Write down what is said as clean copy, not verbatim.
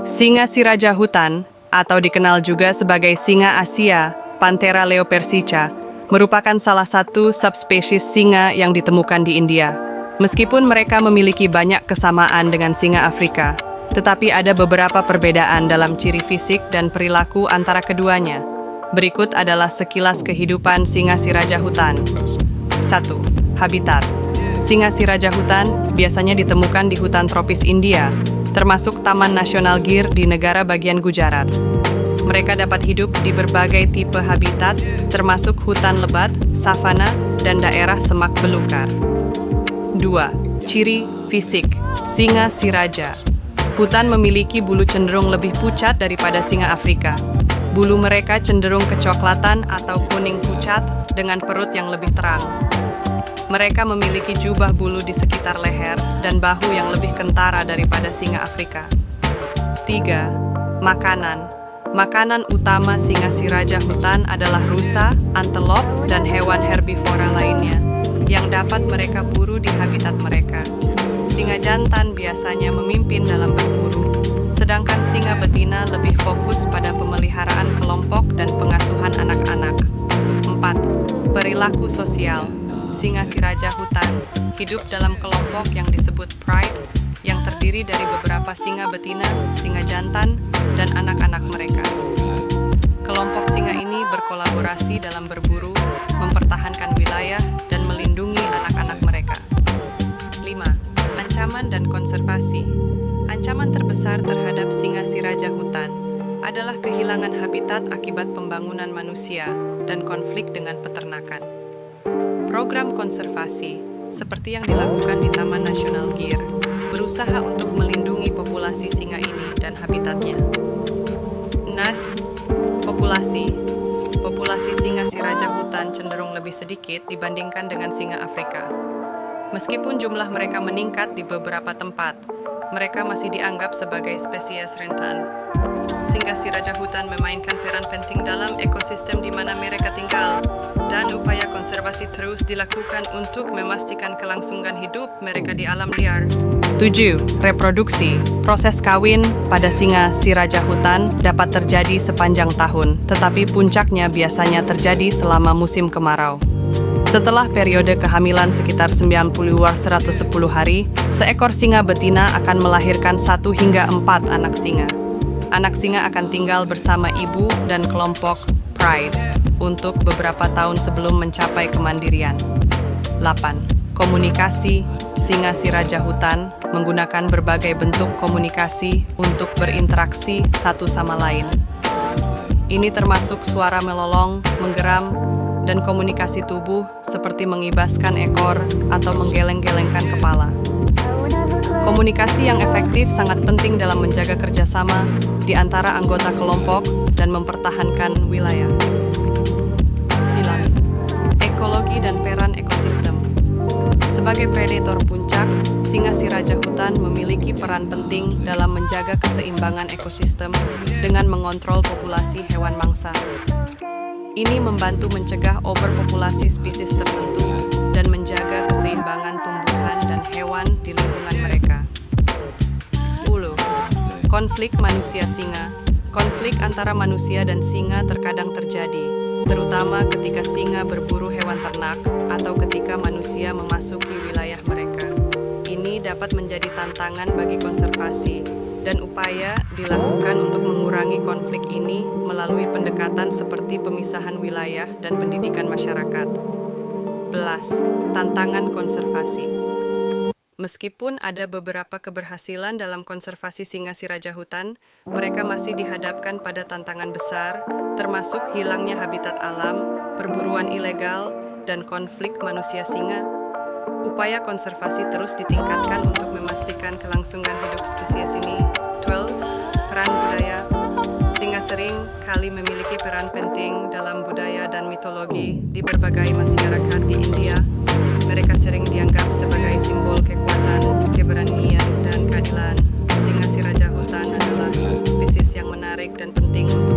Singa si raja hutan, atau dikenal juga sebagai singa Asia, Panthera leopersica, merupakan salah satu subspesies singa yang ditemukan di India. Meskipun mereka memiliki banyak kesamaan dengan singa Afrika, tetapi ada beberapa perbedaan dalam ciri fisik dan perilaku antara keduanya. Berikut adalah sekilas kehidupan singa si raja hutan. 1. Habitat. Singa si raja hutan biasanya ditemukan di hutan tropis India, termasuk Taman Nasional Gir di negara bagian Gujarat. Mereka dapat hidup di berbagai tipe habitat, termasuk hutan lebat, savana, dan daerah semak belukar. 2. Ciri fisik. Singa si raja hutan memiliki bulu cenderung lebih pucat daripada singa Afrika. Bulu mereka cenderung kecoklatan atau kuning pucat dengan perut yang lebih terang. Mereka memiliki jubah bulu di sekitar leher dan bahu yang lebih kentara daripada singa Afrika. 3. Makanan. Makanan utama singa si raja hutan adalah rusa, antelop, dan hewan herbivora lainnya yang dapat mereka buru di habitat mereka. Singa jantan biasanya memimpin dalam berburu, sedangkan singa betina lebih fokus pada pemeliharaan kelompok dan pengasuhan anak-anak. 4. Perilaku sosial. Singa si raja hutan hidup dalam kelompok yang disebut pride, yang terdiri dari beberapa singa betina, singa jantan, dan anak-anak mereka. Kelompok singa ini berkolaborasi dalam berburu, mempertahankan wilayah, dan melindungi anak-anak mereka. 5. Ancaman dan konservasi. Ancaman terbesar terhadap singa si raja hutan adalah kehilangan habitat akibat pembangunan manusia dan konflik dengan peternakan. Program konservasi, seperti yang dilakukan di Taman Nasional Gir, berusaha untuk melindungi populasi singa ini dan habitatnya. NAS, populasi. Populasi singa si raja hutan cenderung lebih sedikit dibandingkan dengan singa Afrika. Meskipun jumlah mereka meningkat di beberapa tempat, mereka masih dianggap sebagai spesies rentan. Singa si raja hutan memainkan peran penting dalam ekosistem di mana mereka tinggal, dan upaya konservasi terus dilakukan untuk memastikan kelangsungan hidup mereka di alam liar. 7. Reproduksi. Proses kawin pada singa si raja hutan dapat terjadi sepanjang tahun, tetapi puncaknya biasanya terjadi selama musim kemarau. Setelah periode kehamilan sekitar 90-110 hari, seekor singa betina akan melahirkan 1 hingga 4 anak singa. Anak singa akan tinggal bersama ibu dan kelompok pride untuk beberapa tahun sebelum mencapai kemandirian. 8. Komunikasi. Singa si raja hutan menggunakan berbagai bentuk komunikasi untuk berinteraksi satu sama lain. Ini termasuk suara melolong, menggeram, dan komunikasi tubuh seperti mengibaskan ekor atau menggeleng-gelengkan kepala. Komunikasi yang efektif sangat penting dalam menjaga kerjasama di antara anggota kelompok dan mempertahankan wilayah. 9. Ekologi dan peran ekosistem. Sebagai predator puncak, singa si raja hutan memiliki peran penting dalam menjaga keseimbangan ekosistem dengan mengontrol populasi hewan mangsa. Ini membantu mencegah overpopulasi spesies tertentu dan menjaga keseimbangan tumbuhan dan hewan di lingkungan mereka. 10. Konflik manusia singa. Konflik antara manusia dan singa terkadang terjadi, terutama ketika singa berburu hewan ternak atau ketika manusia memasuki wilayah mereka. Ini dapat menjadi tantangan bagi konservasi, dan upaya dilakukan untuk mengurangi konflik ini melalui pendekatan seperti pemisahan wilayah dan pendidikan masyarakat. 11. Tantangan konservasi. Meskipun ada beberapa keberhasilan dalam konservasi singa si raja hutan, mereka masih dihadapkan pada tantangan besar, termasuk hilangnya habitat alam, perburuan ilegal, dan konflik manusia singa. Upaya konservasi terus ditingkatkan untuk memastikan kelangsungan hidup spesies ini. 12. Peran budaya. Singa sering kali memiliki peran penting dalam budaya dan mitologi di berbagai masyarakat di India. Mereka sering dianggap sebagai simbol kekuatan, keberanian, dan keadilan. Singa si raja hutan adalah spesies yang menarik dan penting untuk